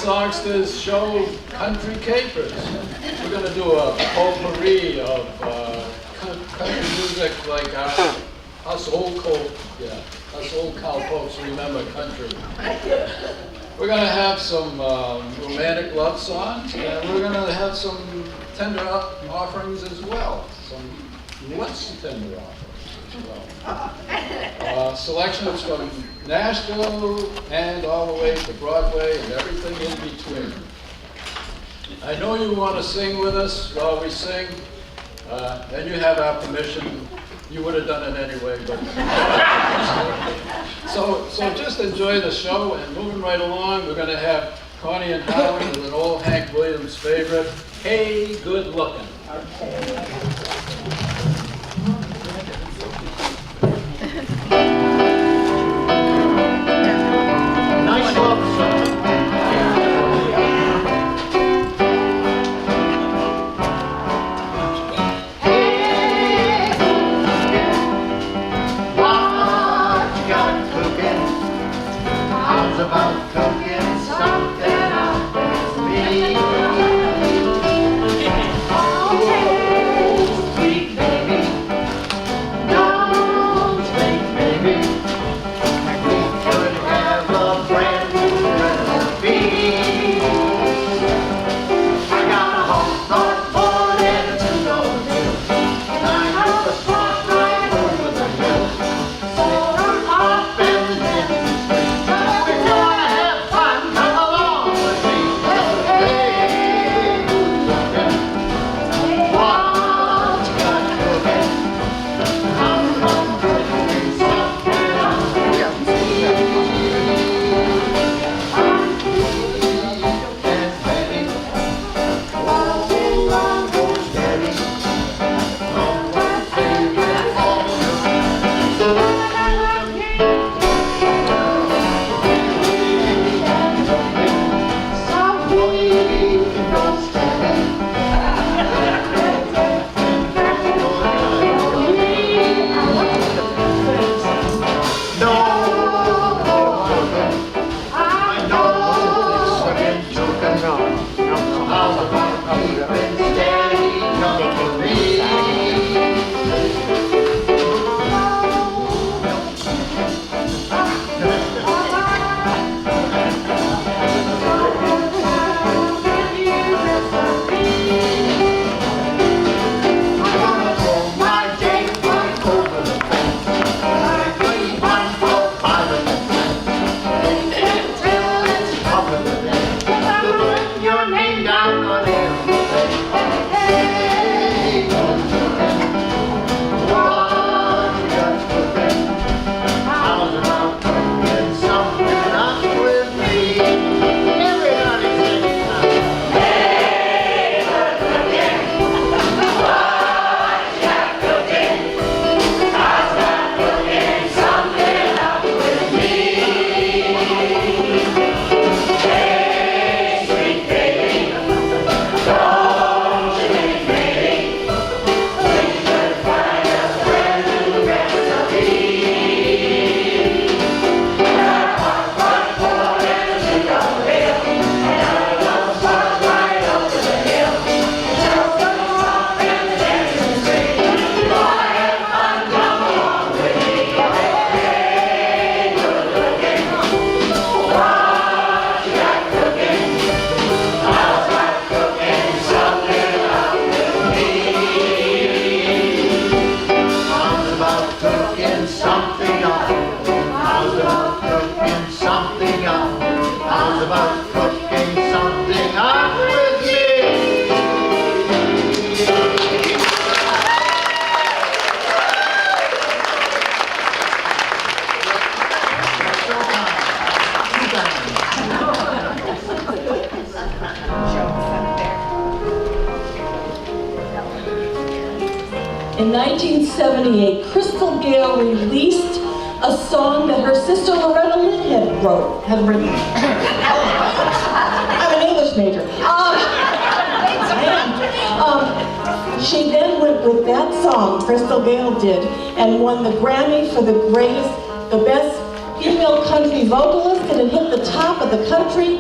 songsters show country capers. We're going to do a potpourri of country music like us old cowpokes remember country. We're going to have some romantic love songs, and we're going to have some tender offerings as well. Some less tender offerings as well. Selections from Nashville and all the way to Broadway and everything in between. I know you want to sing with us while we sing, and you have our permission. You would have done it anyway, but so just enjoy the show. And moving right along, we're going to have Connie and Howard with an old Hank Williams favorite, "Hey, Good Lookin'." Nice love song. About cooking something up with me. Oh, sweet baby, no, sweet baby, we could have a brand new recipe. I got a home north board and a two-door hill, and I have a spot right over the hill. So I'm up and in the street. In 1978, Crystal Gayle released a song that her sister Loretta Lynn had written. I'm an English major. She then went with that song, Crystal Gayle did, and won the Grammy for the best female country vocalist, and it hit the top of the country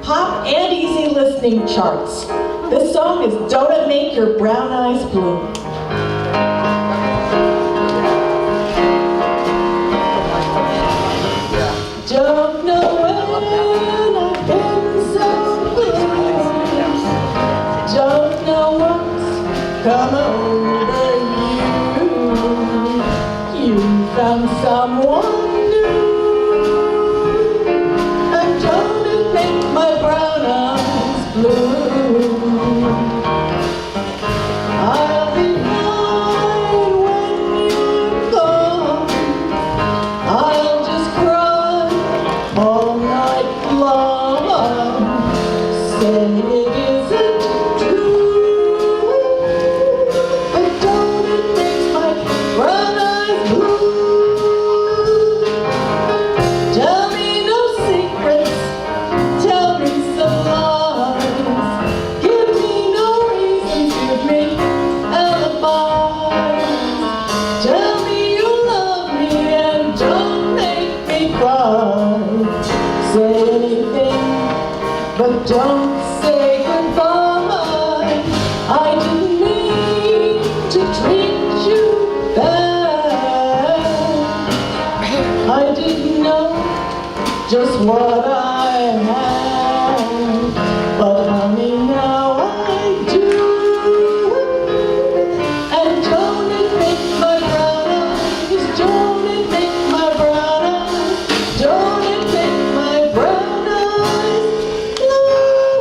pop and easy listening charts. This song is Don't It Make Your Brown Eyes Blue. Don't know when I've been so blue. Don't know what's come over you. You found someone new. And don't it make my brown eyes blue. I'll be fine when you're gone. I'll just cry all night long. Say it isn't true, but don't it make my brown eyes blue? Tell me no secrets, tell me some lies. Give me no reasons, give me alibis. Tell me you love me and don't make me cry. Say anything, but don't say goodbye. I didn't mean to treat you bad. I didn't know just what I had, but honey, now I do. And don't it make my brown eyes, don't it make my brown eyes, don't it make my brown eyes blue.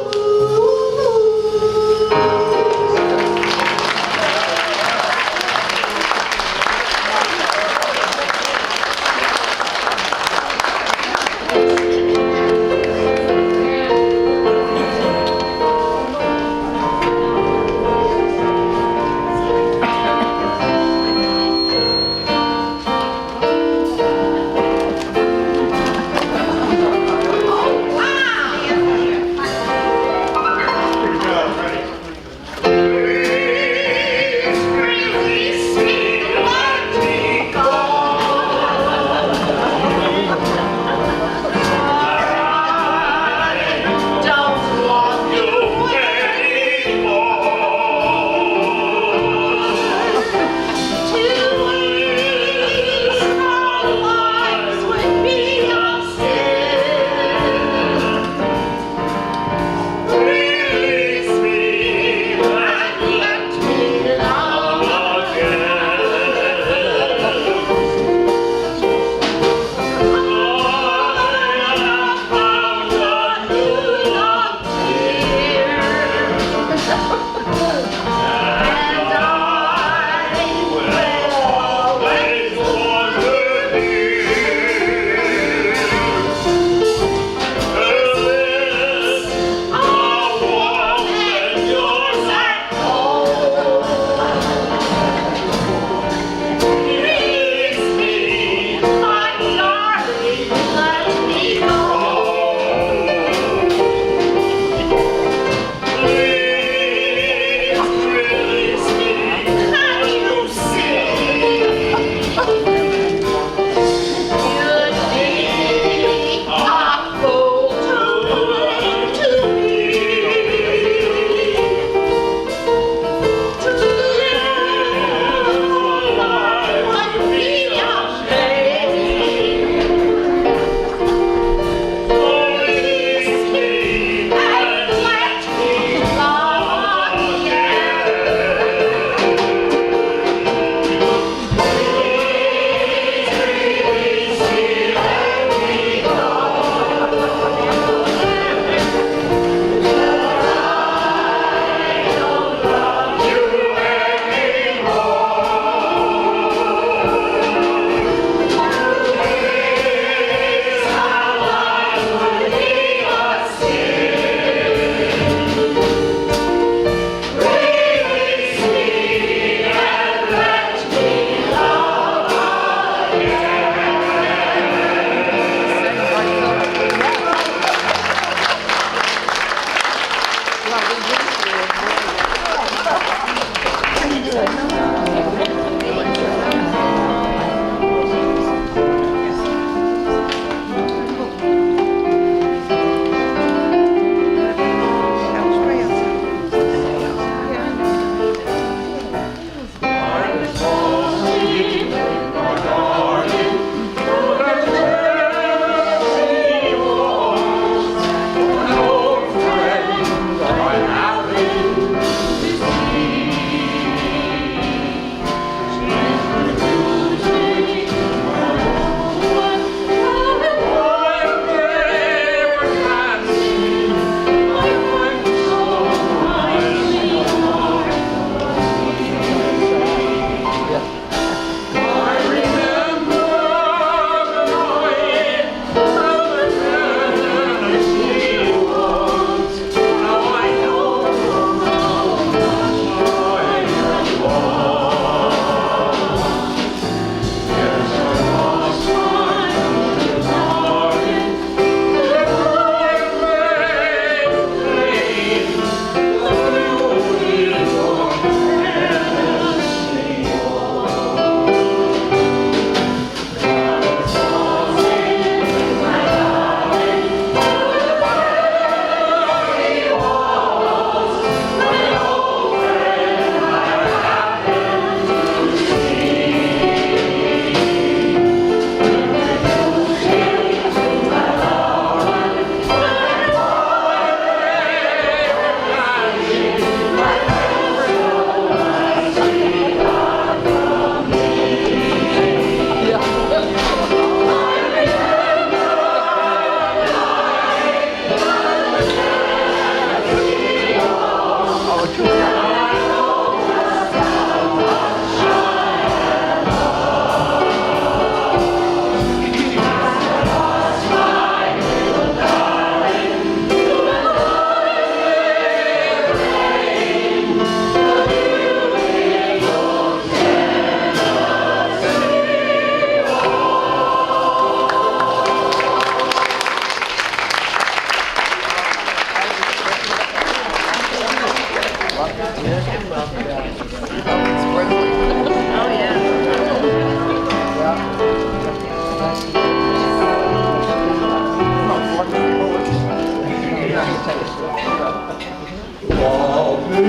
Love me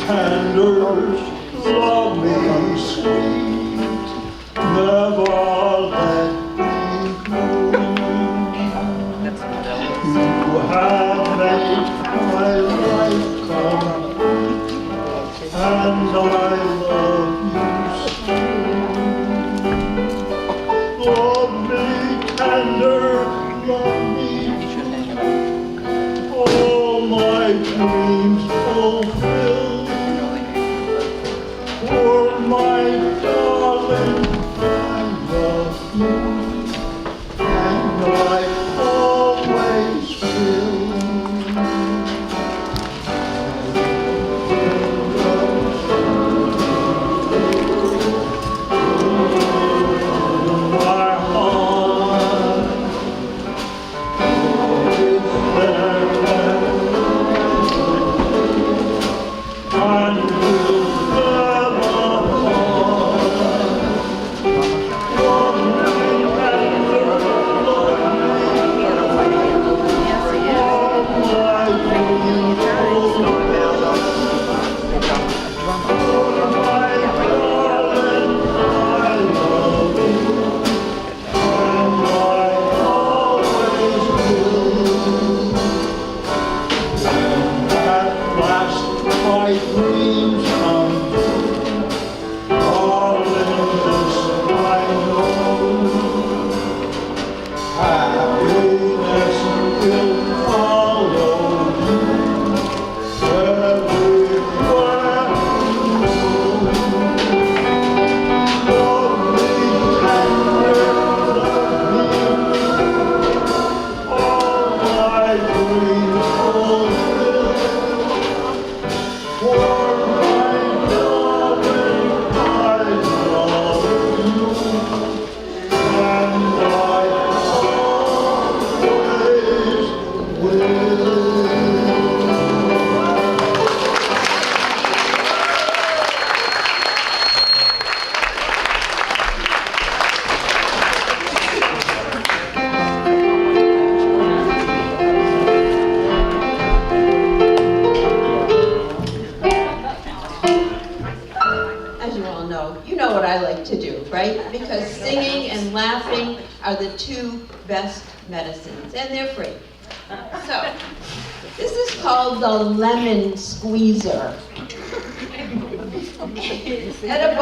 tender, love me sweet, never let me go. You have made my life complete, and I love you so. Love me tender, love me true, all my dreams fulfill. For my darling, I love you, and I always will. My heart is there and will never part. Love me tender, love me all my dreams fulfill. For my darling, I love you, and I always will. At last my dreams come true, darling, this I know. Happiness will follow you everywhere you go. Love me tender, love me true, all my dreams fulfill. For my darling, I love you, and I always will. As you all know, you know what I like to do, right? Because singing and laughing are the two best medicines, and they're free. So, this is called the lemon squeezer. At a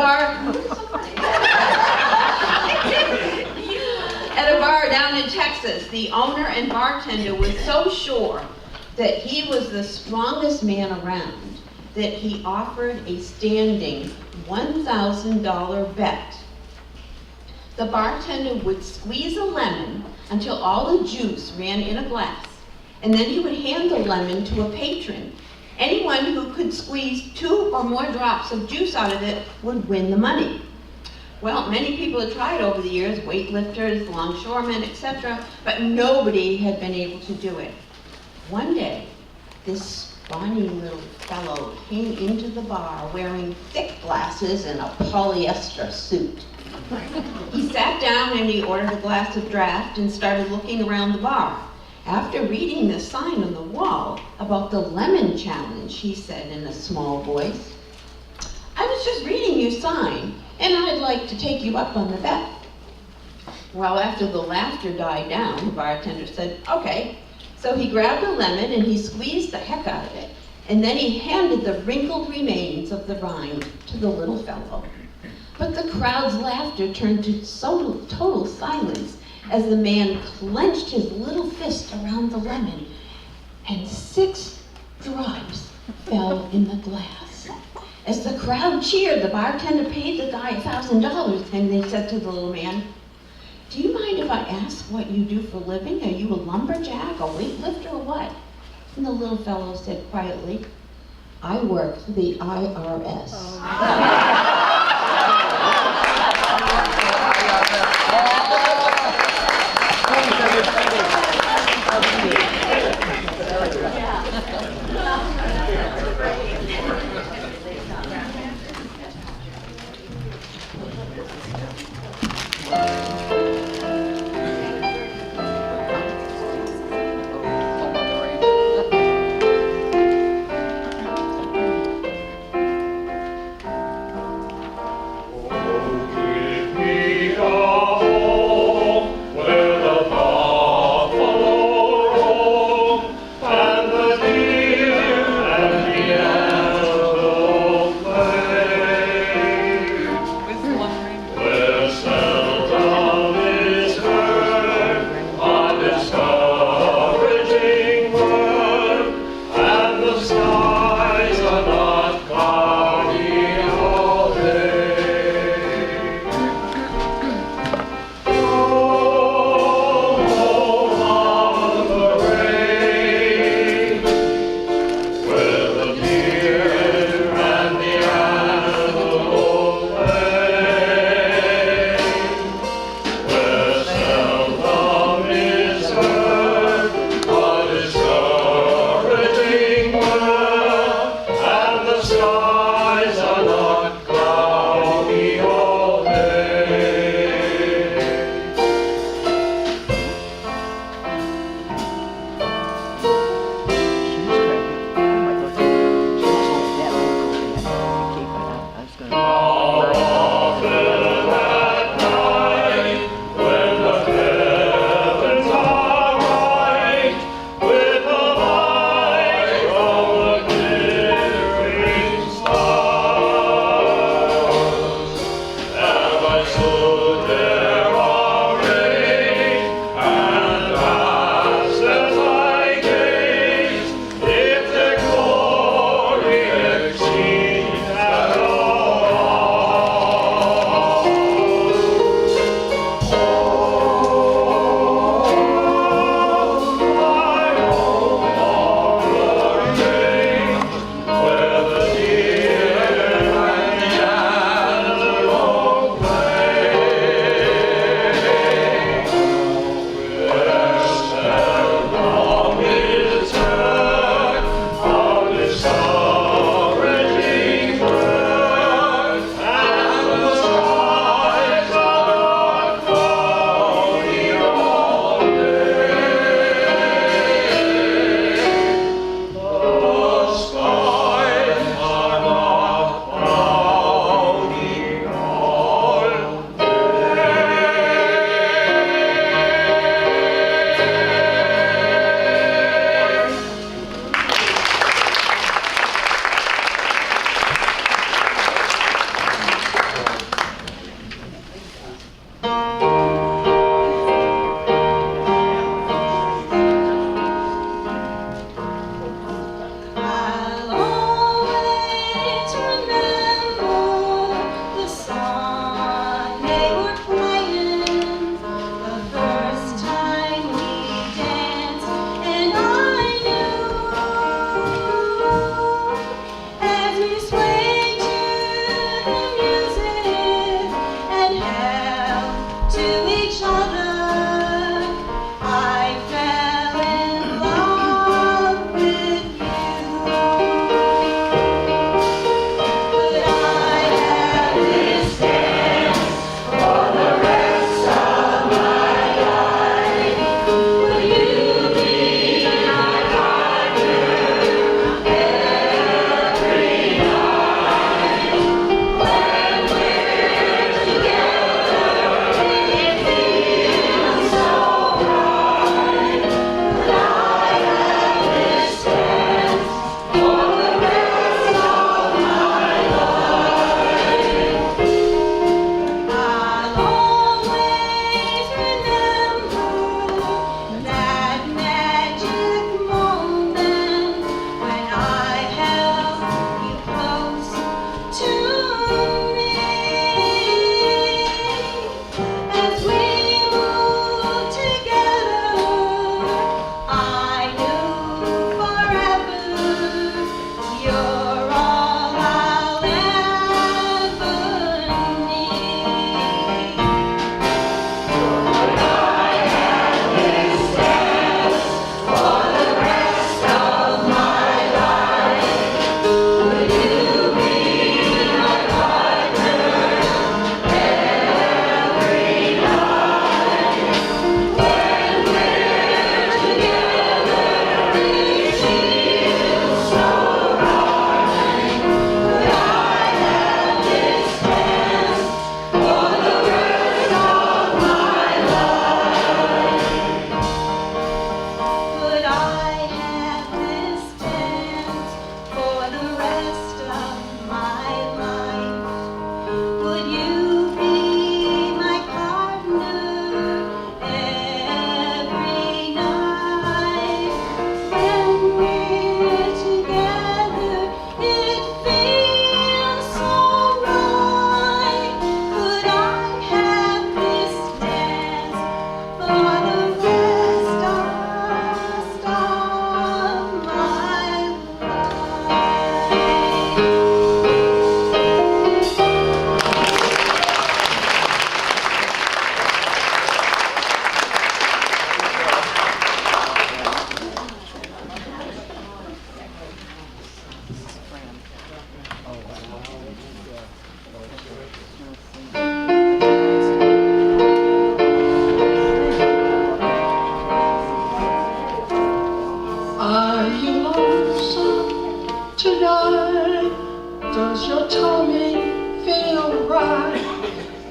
bar down in Texas, the owner and bartender was so sure that he was the strongest man around that he offered a standing $1,000 bet. The bartender would squeeze a lemon until all the juice ran in a glass, and then he would hand the lemon to a patron. Anyone who could squeeze 2 or more drops of juice out of it would win the money. Well, many people had tried over the years, weightlifters, longshoremen, etc., but nobody had been able to do it. One day, this scrawny little fellow came into the bar wearing thick glasses and a polyester suit. He sat down and he ordered a glass of draft and started looking around the bar. After reading the sign on the wall about the lemon challenge, he said in a small voice, "I was just reading your sign, and I'd like to take you up on the bet." Well, after the laughter died down, the bartender said, "Okay." So he grabbed a lemon and he squeezed the heck out of it, and then he handed the wrinkled remains of the rind to the little fellow. But the crowd's laughter turned to total silence as the man clenched his little fist around the lemon, and 6 drops fell in the glass. As the crowd cheered, the bartender paid the guy $1,000, and they said to the little man, "Do you mind if I ask what you do for a living? Are you a lumberjack, a weightlifter, or what?" And the little fellow said quietly, "I work for the IRS." tonight? Does your tummy feel right?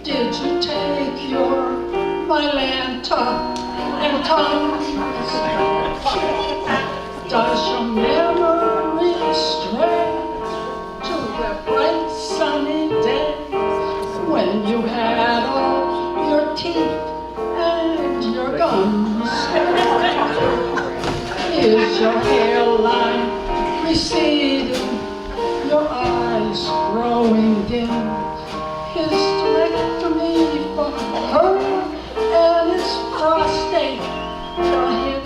Did you take your Mylanta and Tums? Does your memory stray to that bright sunny day when you had all your teeth and your gums? Is your hairline receding, your eyes growing dim? Hysterectomy for her and his prostate for him.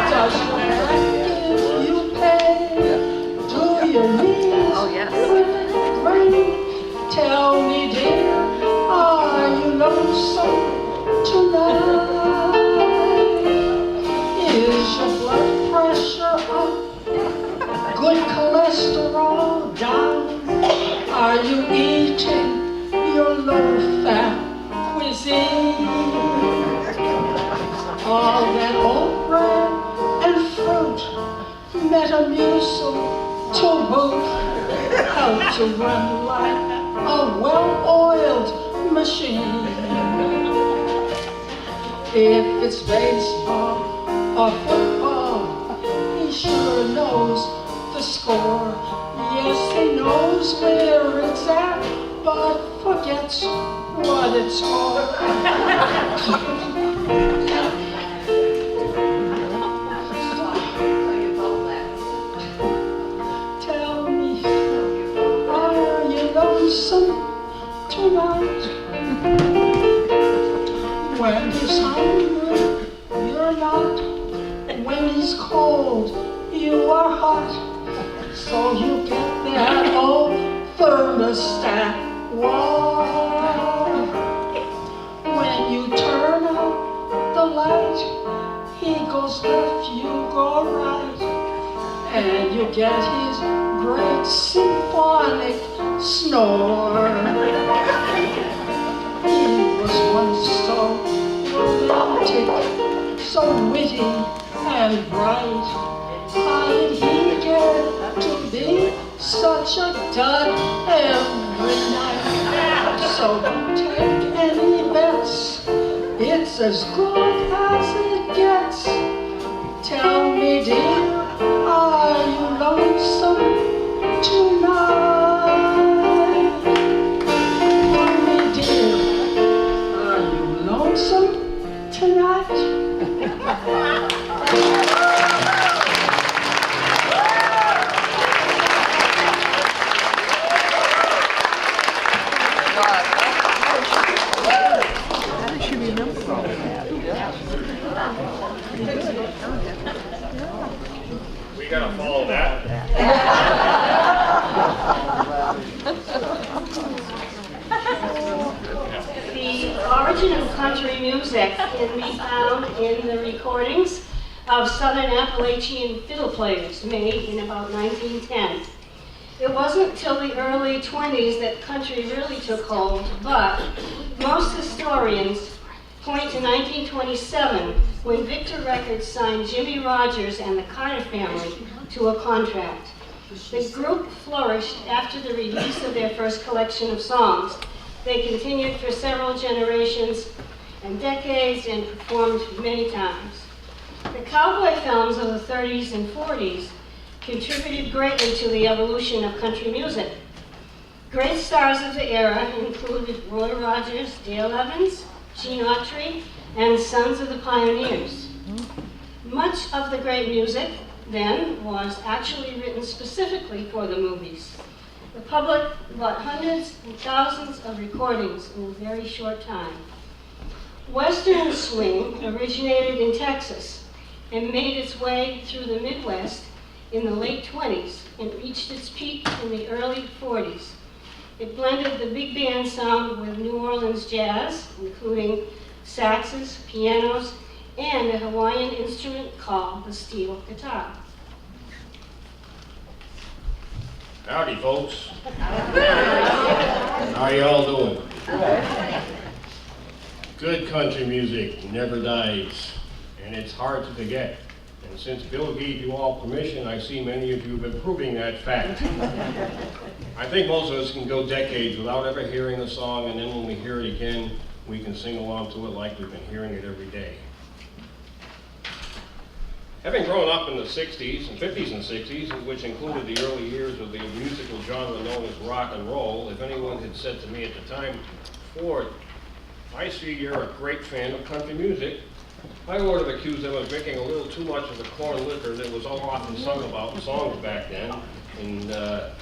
Does your back give you pain? Do your knees really ring? Tell me, dear, are you lonesome tonight? Is your blood pressure up? Good cholesterol down? Are you eating your low-fat cuisine? All that oat bread and fruit, Metamucil to boot, how to run like a well-oiled machine. If it's baseball or football, he sure knows the score. Yes, he knows where it's at, but forgets what it's for. Tell me, are you lonesome tonight? When he's hungry, you're not. When he's cold, you are hot. So you get that old thermostat wall. When you turn out the light, he goes left, you go right. And you get his great symphonic snore. He was once so romantic, so witty and bright. How did he get to be such a dud every night? So don't take any bets, it's as good as it gets. Tell me, dear, are you lonesome tonight? Tell me, dear, are you lonesome tonight? We gotta follow that. The origin of country music can be found in the recordings of Southern Appalachian fiddle players made in about 1910. It wasn't till the early 20s that country really took hold, but most historians point to 1927 when Victor Records signed Jimmy Rogers and the Carter Family to a contract. The group flourished after the release of their first collection of songs. They continued for several generations and decades and performed many times. The cowboy films of the 30s and 40s contributed greatly to the evolution of country music. Great stars of the era included Roy Rogers, Dale Evans, Gene Autry, and Sons of the Pioneers. Much of the great music then was actually written specifically for the movies. The public bought hundreds and thousands of recordings in a very short time. Western swing originated in Texas and made its way through the Midwest in the late 20s and reached its peak in the early 40s. It blended the big band sound with New Orleans jazz, including saxes, pianos, and a Hawaiian instrument called the steel guitar. Howdy, folks. How y'all doing? Good country music never dies, and it's hard to forget. And And since Bill gave you all permission, I see many of you have been proving that fact. I think most of us can go decades without ever hearing a song, and then when we hear it again, we can sing along to it like we've been hearing it every day. Having grown up in the 60s and 50s and 60s, which included the early years of the musical genre known as rock and roll, if anyone had said to me at the time, Ford, I see you're a great fan of country music, I would have accused them of drinking a little too much of the corn liquor that was so often sung about in songs back then, in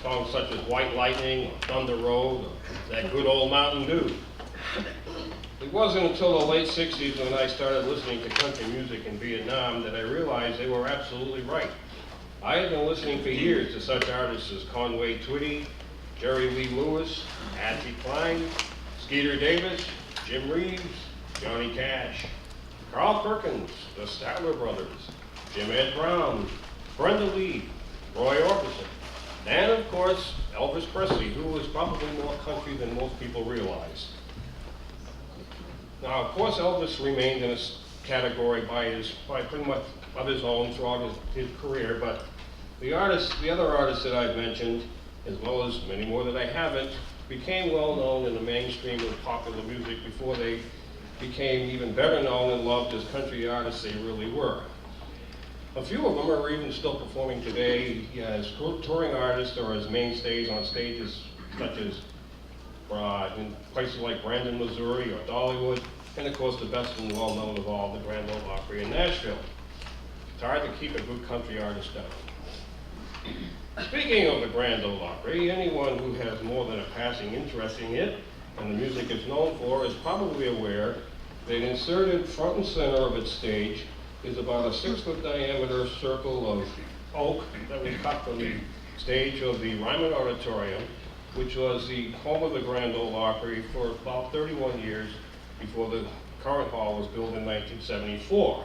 songs such as White Lightning, or Thunder Road, or that good old Mountain Dew. It wasn't until the late 60s when I started listening to country music in Vietnam that I realized they were absolutely right. I had been listening for years to such artists as Conway Twitty, Jerry Lee Lewis, Patsy Cline, Skeeter Davis, Jim Reeves, Johnny Cash, Carl Perkins, the Statler Brothers, Jim Ed Brown, Brenda Lee, Roy Orbison, and of course Elvis Presley, who was probably more country than most people realize. Now, of course, Elvis remained in a category by pretty much of his own throughout his career, but the other artists that I've mentioned, as well as many more that I haven't, became well known in the mainstream of popular music before they became even better known and loved as country artists they really were. A few of them are even still performing today as touring artists or as mainstays on stages such as in places like Brandon, Missouri, or Dollywood, and of course the best and well-known of all, the Grand Ole Opry in Nashville. It's hard to keep a good country artist down. Speaking of the Grand Ole Opry, anyone who has more than a passing interest in it and the music it's known for is probably aware that inserted front and center of its stage is about a 6-foot diameter circle of oak that was cut from the stage of the Ryman Auditorium, which was the home of the Grand Ole Opry for about 31 years before the current hall was built in 1974.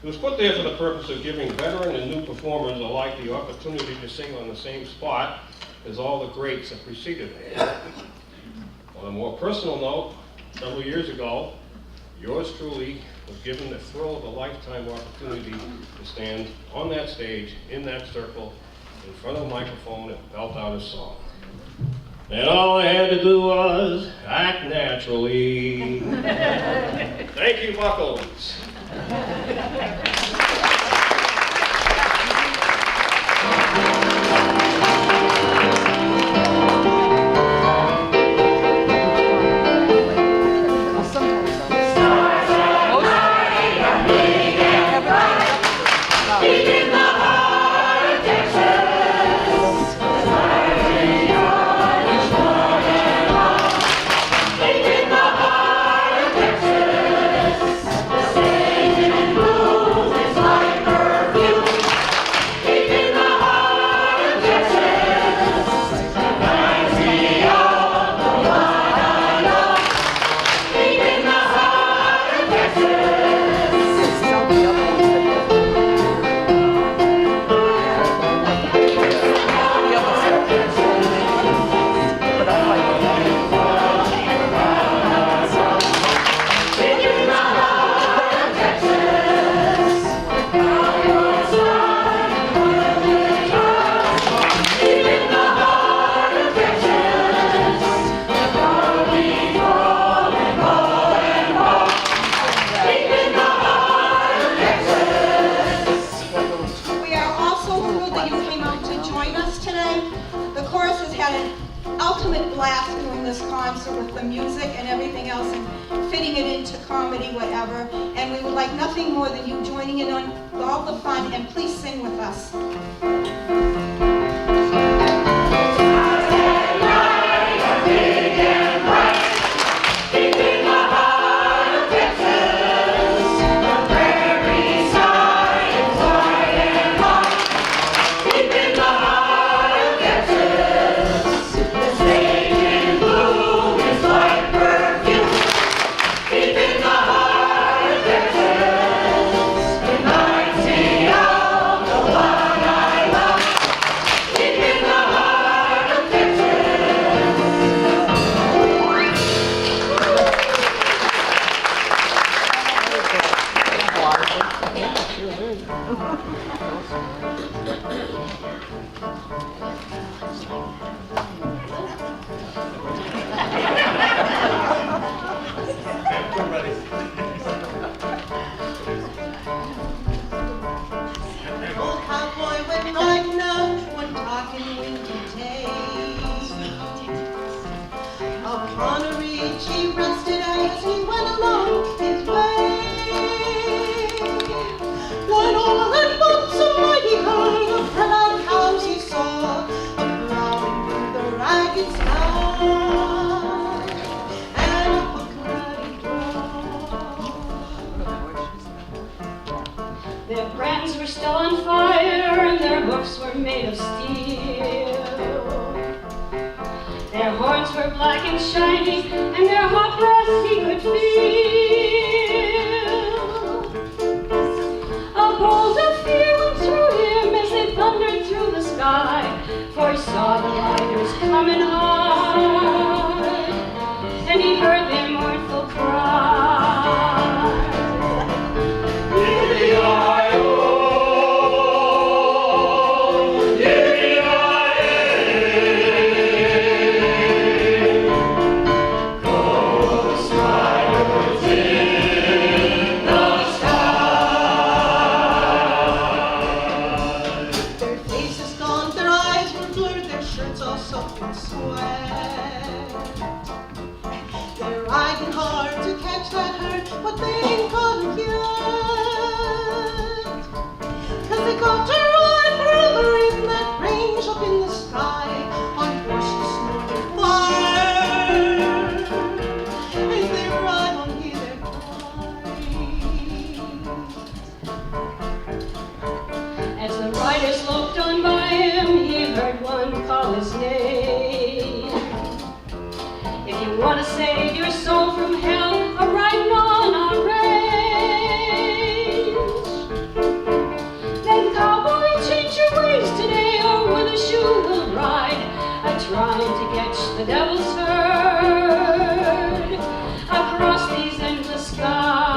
It was put there for the purpose of giving veteran and new performers alike the opportunity to sing on the same spot as all the greats that preceded it. On a more personal note, several years ago, yours truly was given the thrill of a lifetime opportunity to stand on that stage, in that circle, in front of a microphone and belt out a song. And all I had to do was act naturally. Thank you, Buckles. Nothing more than you joining in on all the fun, and please sing with us. I Old cowboy went riding out one dark and windy day. Upon a ridge he rested as he went along his way. When all at once a mighty herd of red-eyed cows he saw, a-plowing through the ragged sky, and up a cloudy dawn. Their brands were still on fire and their hoofs were made of steel. Their horns were black and shiny and their hot breath he could feel. A bolt of fear went through him as they thundered through the sky, for he saw the riders coming hard, and he heard their mournful cry. Their faces gaunt, their eyes were blurred, their shirts all soaked in sweat. They're riding hard to catch that herd, but they ain't caught it yet. 'Cause they got to ride forever in that range up in the sky, on horses snorting fire, as they ride on hear their cry. As the riders loped on by him, he heard one call his name. If you want to save your soul from hell, a riding on our range, then cowboy, change your ways today, or with a shoe will ride, a-trying to catch the devil's herd across these endless skies.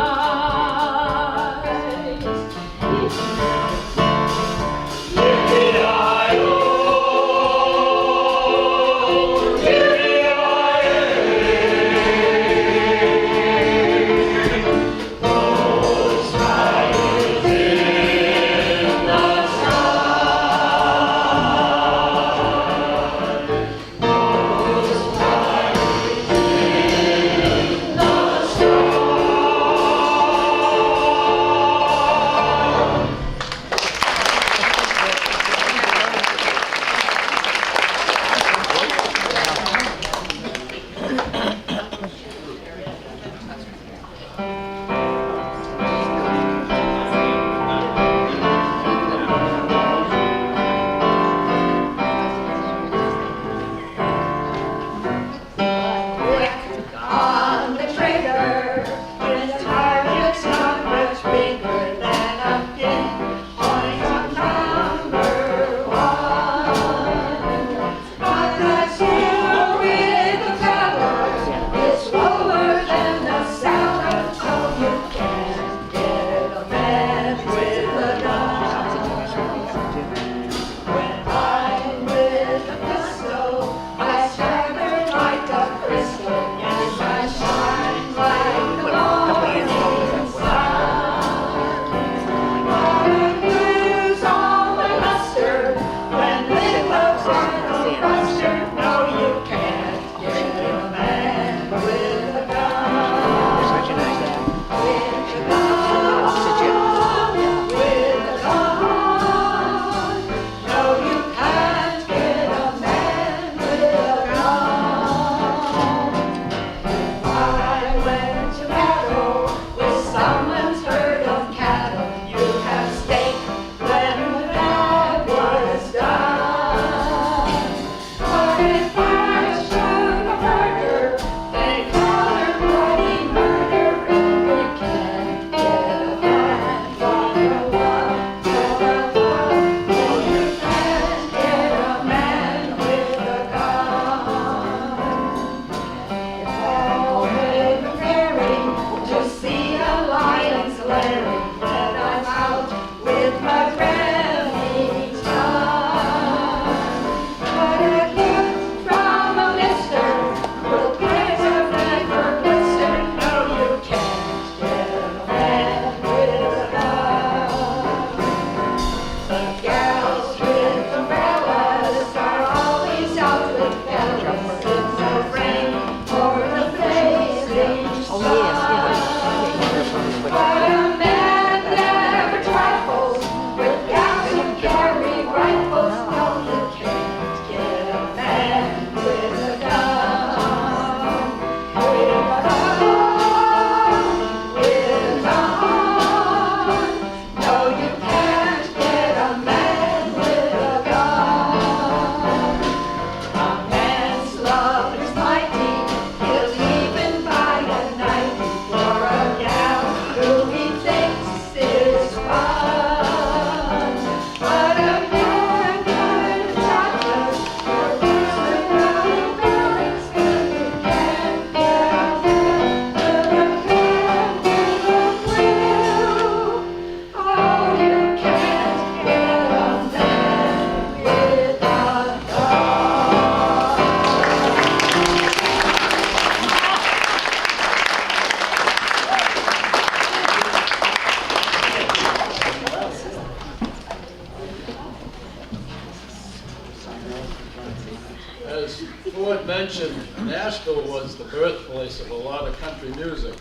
As Ford mentioned, Nashville was the birthplace of a lot of country music.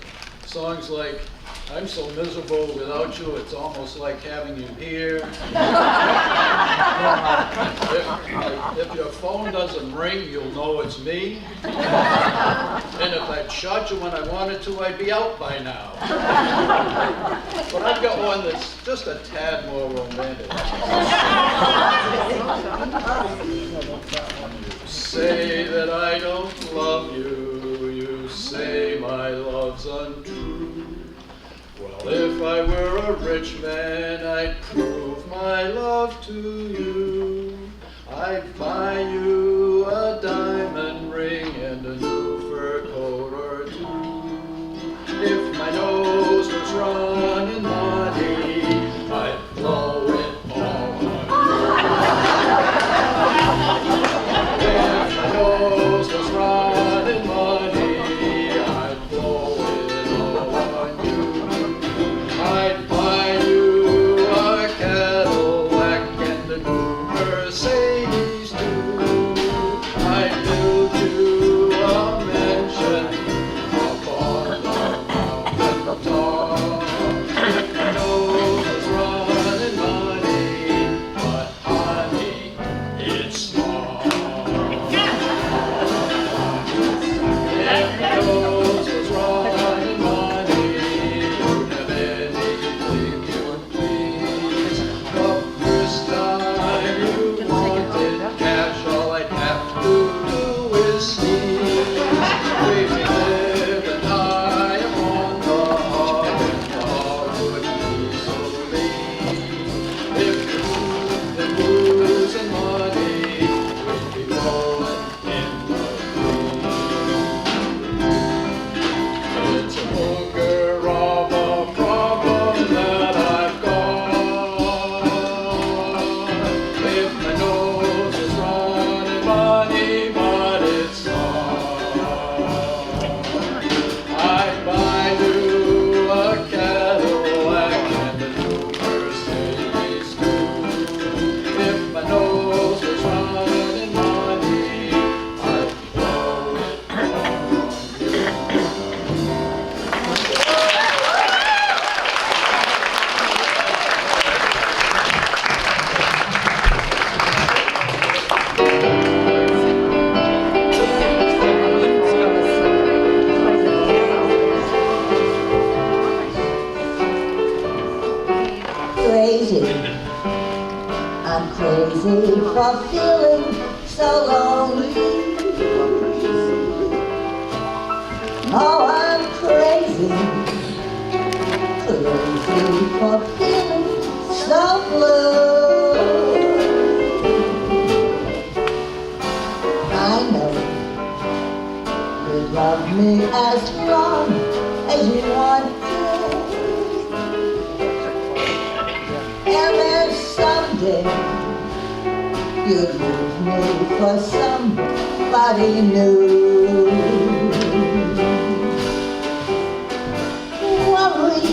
Songs like, "I'm so miserable without you, it's almost like having you here." If your phone doesn't ring, you'll know it's me. And if I'd shot you when I wanted to, I'd be out by now. But I've got one that's just a tad more romantic. Say that I don't love you, you say my love's untrue. Well, if I were a rich man, I'd prove my love to you. I'd buy you a diamond ring and a new fur coat or two. If my nose was running money, I'd blow it all on you. If my nose was running money, I'd blow it all on you. I'd buy you a Cadillac and a new Mercedes too. I'd build you a mansion up on the mountain top. If my nose was running money, but honey, it's small. If my nose was running money, you'd have anything you'd please. But this time you wanted cash, all I'd have to do is sneeze. We live and high upon the hog, and the hog wouldn't be so lean. If you moved and booze and money, we'd be rolling in the green. It's a booger of a problem that I've got. If my nose is running money, but it's not, I'd buy you a Cadillac and a new Mercedes too. If my nose was running money, I'd blow it all on you. Crazy, I'm crazy for feeling so lonely. Oh, I'm crazy, crazy for feeling so blue. I know you love me as long as you want to. And then someday you'd leave me for somebody new. Worry,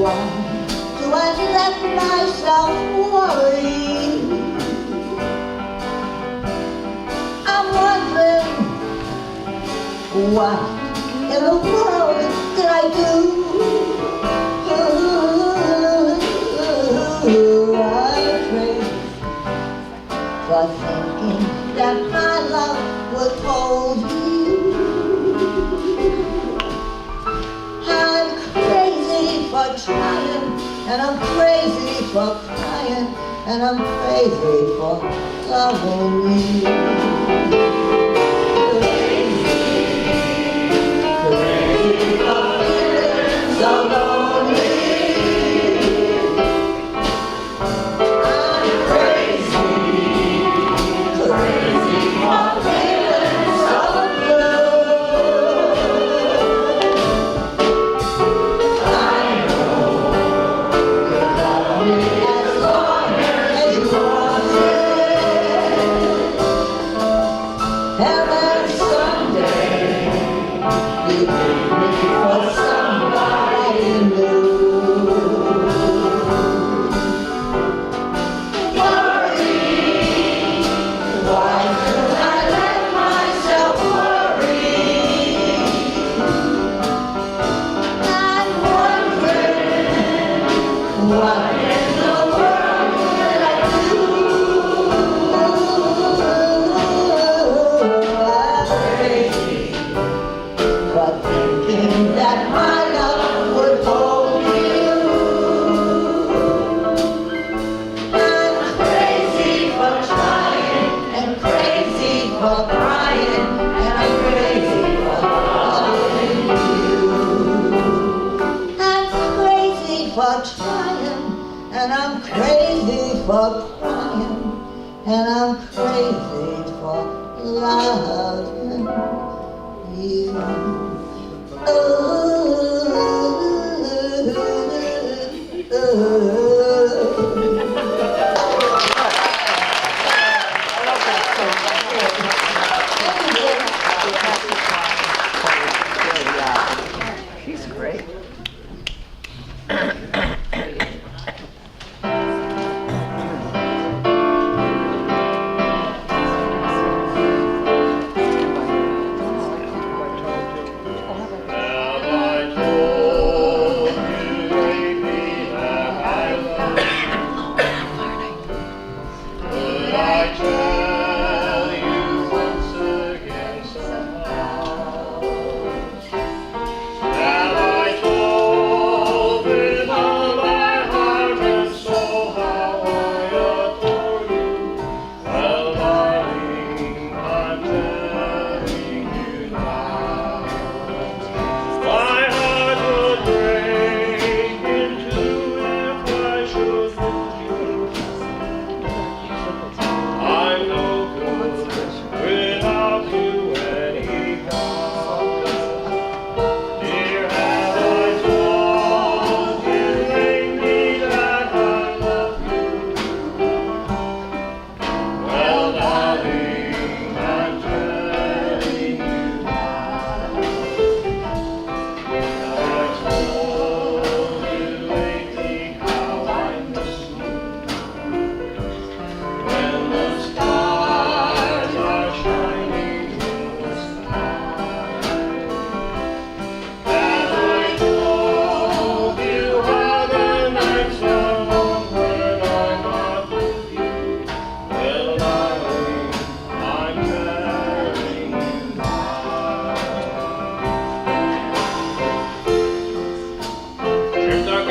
why do I let myself worry? I'm wondering, what in the world did I do? I'm crazy for thinking that my love would hold you. I'm crazy for trying, and I'm crazy for crying, and I'm crazy for loving you. Crazy for feeling so lonely. As long as you want it. for crying, and I'm crazy for loving you. I'm crazy for trying, and I'm crazy for crying, and I'm crazy for loving you. She's great.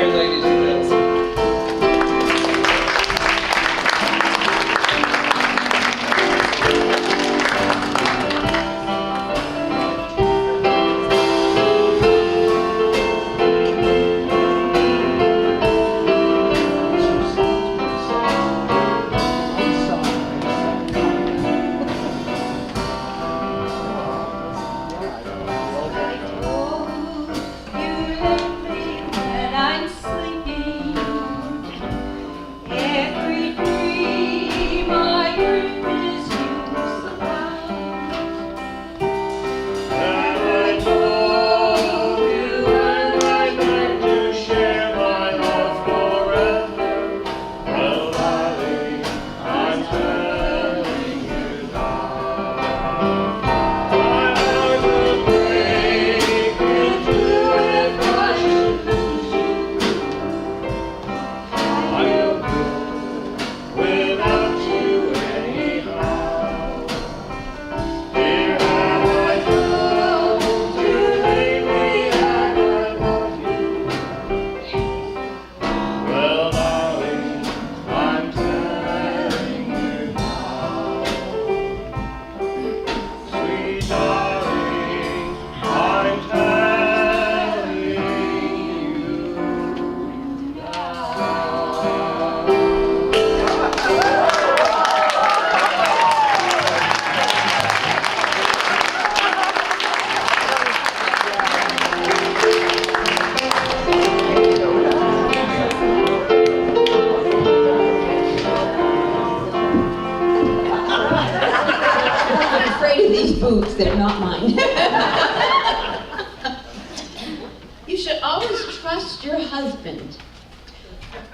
Ladies and gentlemen. Boots, they're not mine. You should always trust your husband.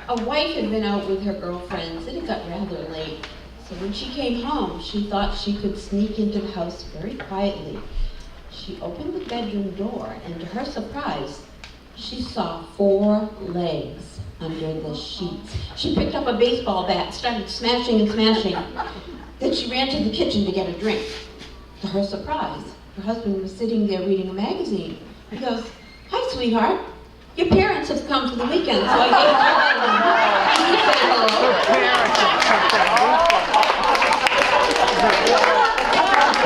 A wife had been out with her girlfriends and it got rather late. So when she came home, she thought she could sneak into the house very quietly. She opened the bedroom door and to her surprise, she saw 4 legs under the sheets. She picked up a baseball bat, started smashing and smashing. Then she ran to the kitchen to get a drink. To her surprise, her husband was sitting there reading a magazine. He goes, "Hi, sweetheart. Your parents have come for the weekend, so I gave them a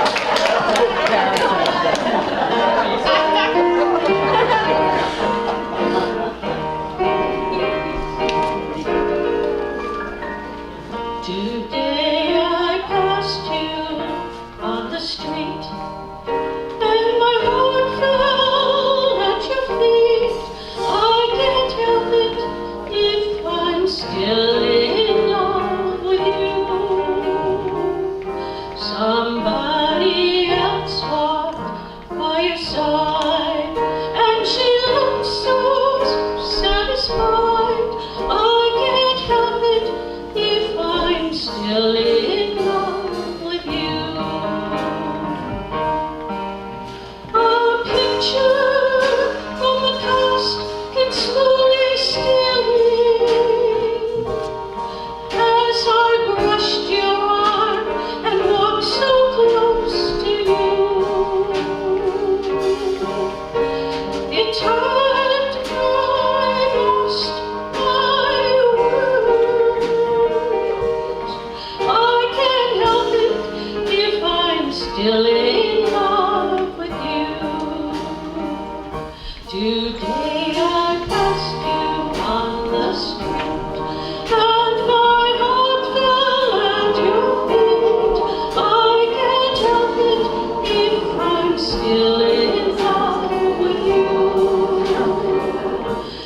still in love with you. Today I passed you on the street, and my heart fell at your feet. I can't help it if I'm still in love with you.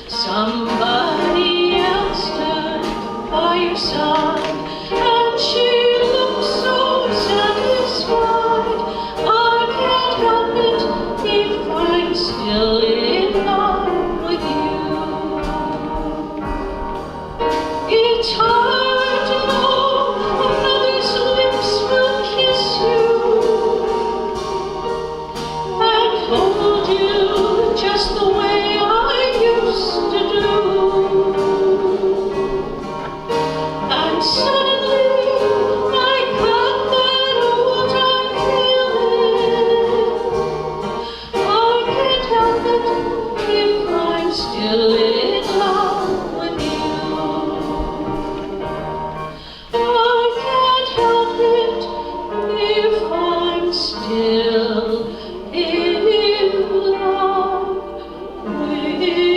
Somebody else stood by your side, and she looked so satisfied. I can't help it if I'm still in love with you. It's hard to know another's lips will kiss you and hold you just the way I used to do. And suddenly I got that old time feeling. I can't help it if I'm still in love with you. I can't help it if I'm still in love with you.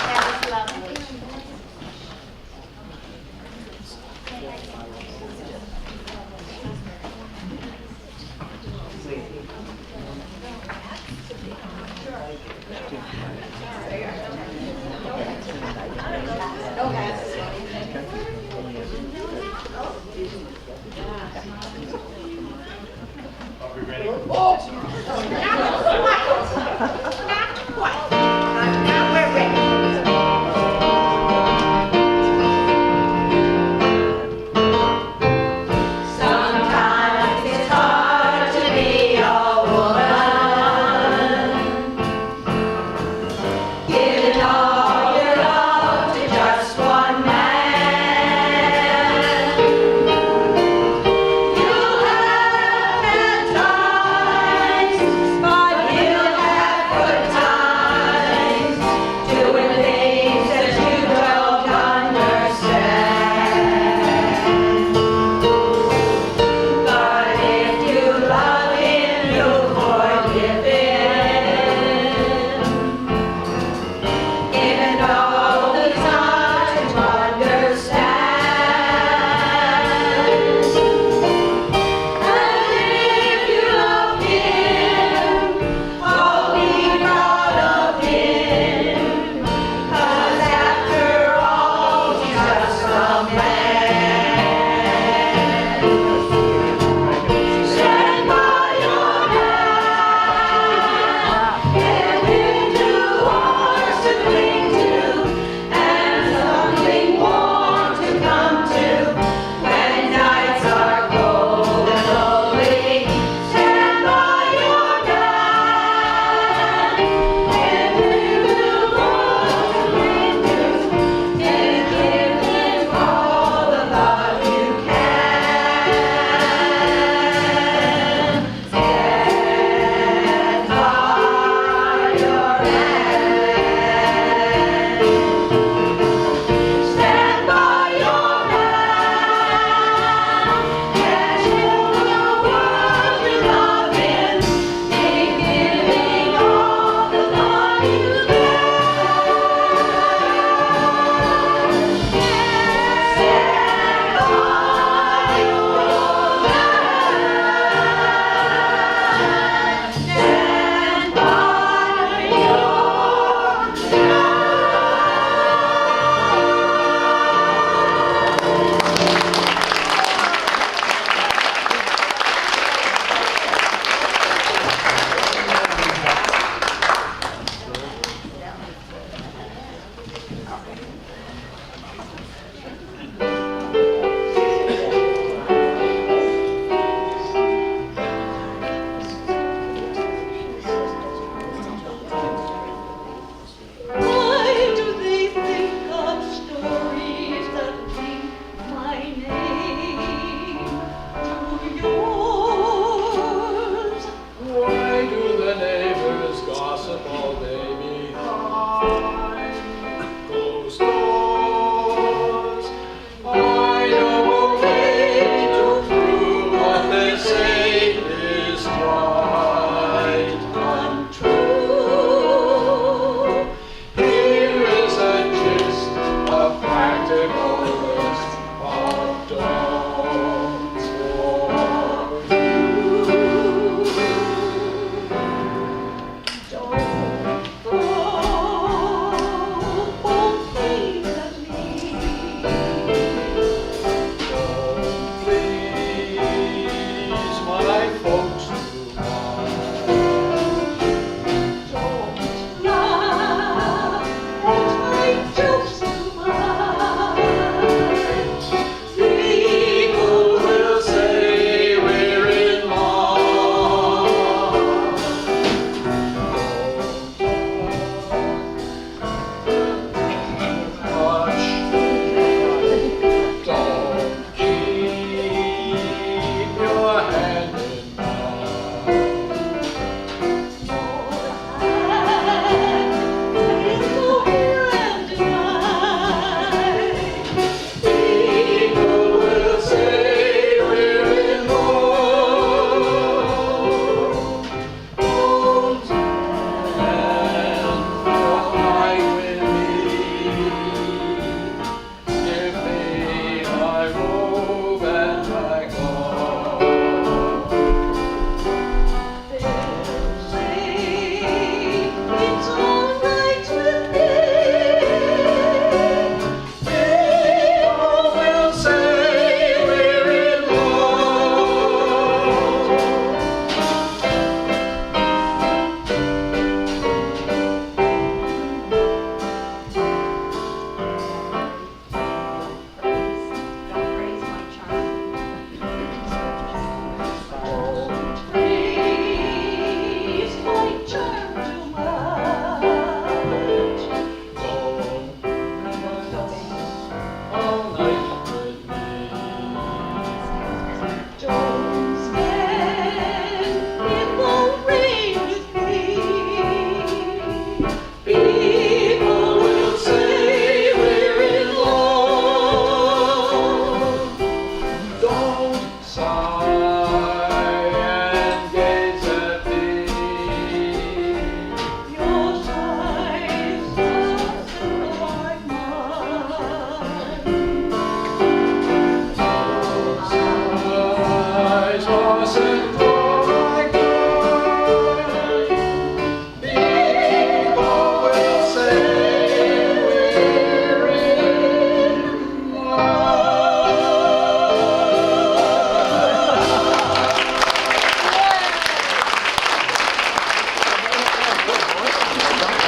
That was lovely. Now we're ready. Sometimes it's hard to be a woman, giving all your love to just one man. You'll have bad times, but you'll have good times.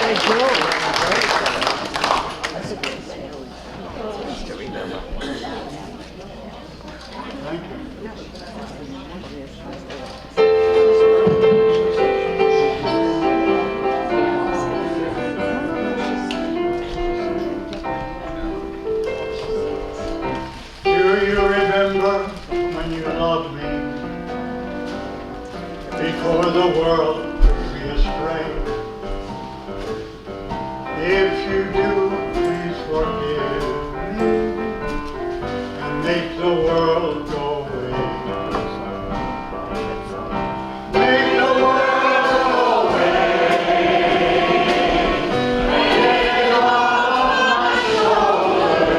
Do you remember when you loved me before the world took me astray? If you do, please forgive me and make the world go away. Make the world go away. Take it off my shoulders.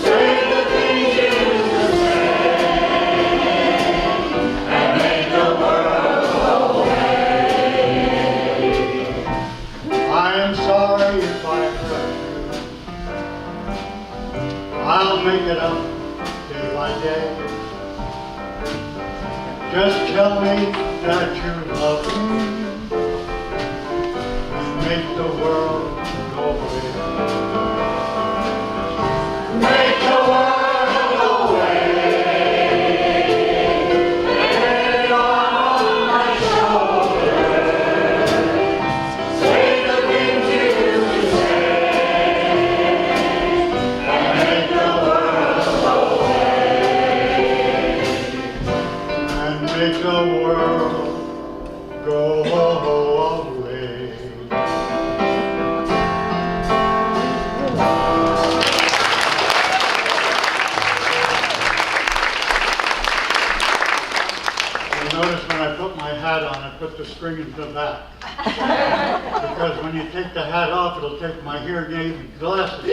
Say the things you used to say and make the world go away. I am sorry if I hurt you. I'll make it up day by day. Just tell me that you love me and make the world go away. Make the world go away. Lay it on my shoulders. Say the things you used to say and make the world go away. And make the world go away. You'll notice when I put my hat on, I put the string in the back. Because when you take the hat off, it'll take my hearing aid and glasses.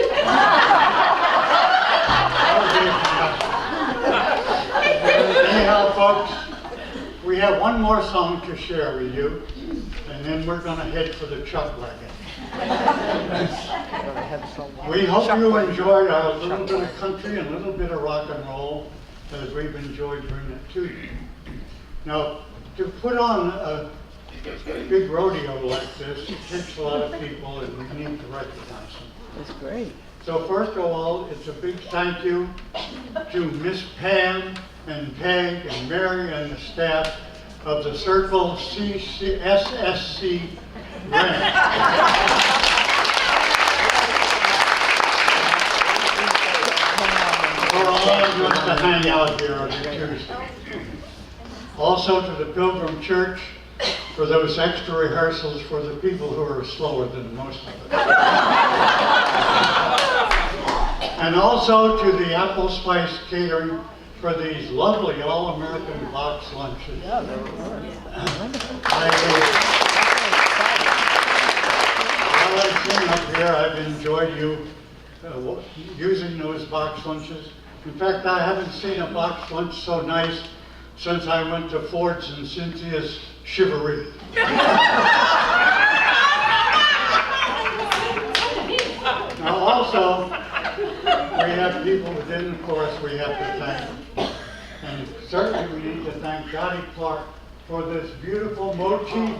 Anyhow, folks, we have one more song to share with you, and then we're going to head for the Chuck Wagon. We hope you enjoyed our little bit of country and a little bit of rock and roll, as we've enjoyed bringing it to you. Now, to put on a big rodeo like this, it takes a lot of people, and we need to recognize them. That's great. So first of all, it's a big thank you to Miss Pam and Peg and Mary and the staff of the Circle SSC grant. For allowing us to hang out here on Tuesday. Also to the Pilgrim Church for those extra rehearsals for the people who are slower than most of us. And also to the Apple Spice Catering for these lovely all-American box lunches. Yeah, they were wonderful. While I've been up here, I've enjoyed you using those box lunches. In fact, I haven't seen a box lunch so nice since I went to Ford's and Cynthia's Chivalry. Now also, we have people within the chorus we have to thank. And certainly we need to thank Dottie Clark for this beautiful mochi.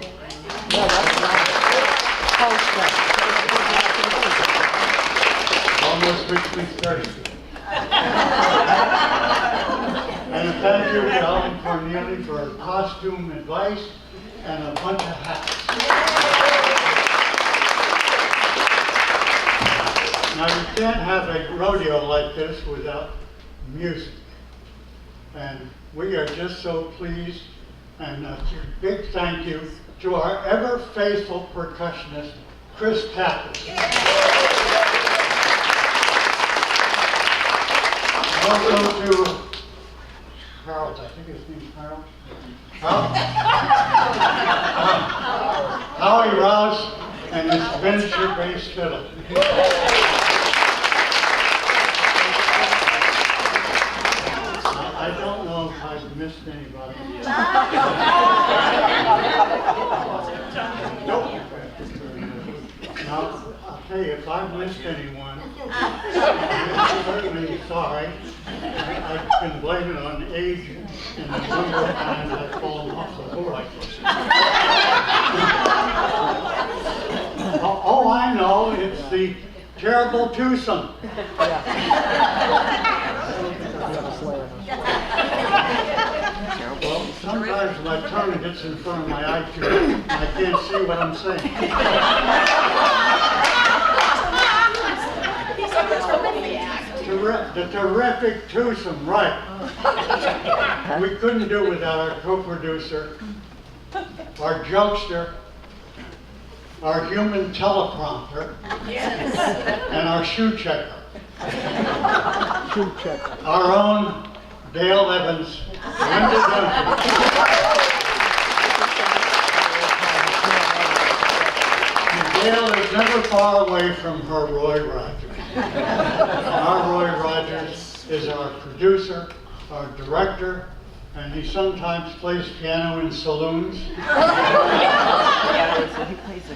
Almost makes me thirsty. And a thank you to Ellen Corneli for her costume advice and a bunch of hats. Now you can't have a rodeo like this without music. And we are just so pleased, and a big thank you to our ever faithful percussionist, Chris Tappas. Also to Harold, I think his name's Harold. Howie Rouse and his venture bass fiddle. I don't know if I've missed anybody. Nope. Now, I'll tell you, if I've missed anyone, I'm certainly sorry. I can blame it on age and the number of times I've fallen off the horse. terrible twosome. Well, sometimes my tongue gets in front of my eye too, and I can't see what I'm saying. The terrific twosome, right. We couldn't do without our co-producer, our jokester, our human teleprompter, and our shoe checker. Our own Dale Evans, Linda Duncan. Dale is never far away from her Roy Rogers. Our Roy Rogers is our producer, our director, and he sometimes plays piano in saloons.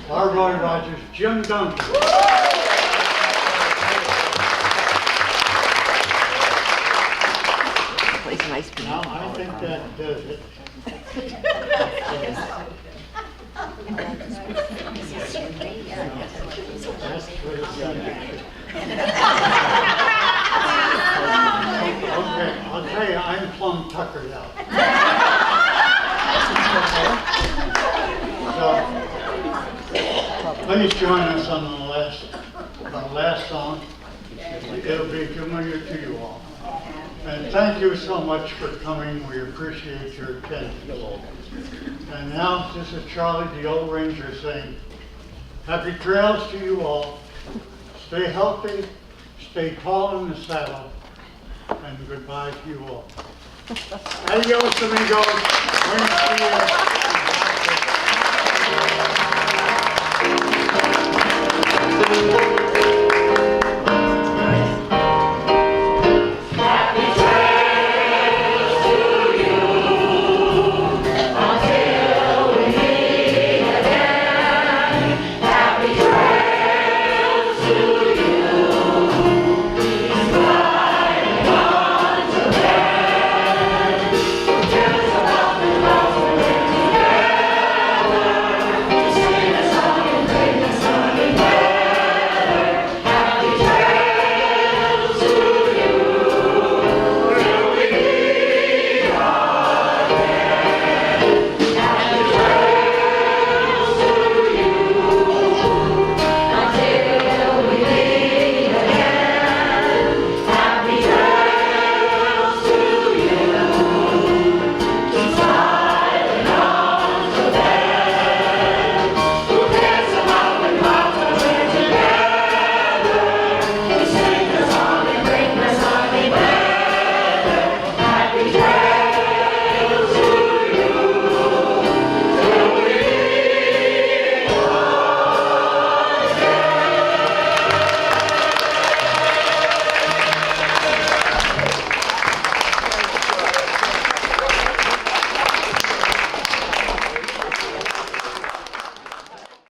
Our Roy Rogers, Jim Duncan. Now, I think that does it. That's for the signature. Okay, I'll tell you, I'm plumb tuckered out. So, please join us on the last song. It'll be familiar to you all. And thank you so much for coming. We appreciate your attendance. And now, this is Charlie, the old ranger, saying, happy trails to you all. Stay healthy, stay tall in the saddle, and goodbye to you all. Adios, amigos. Buen día.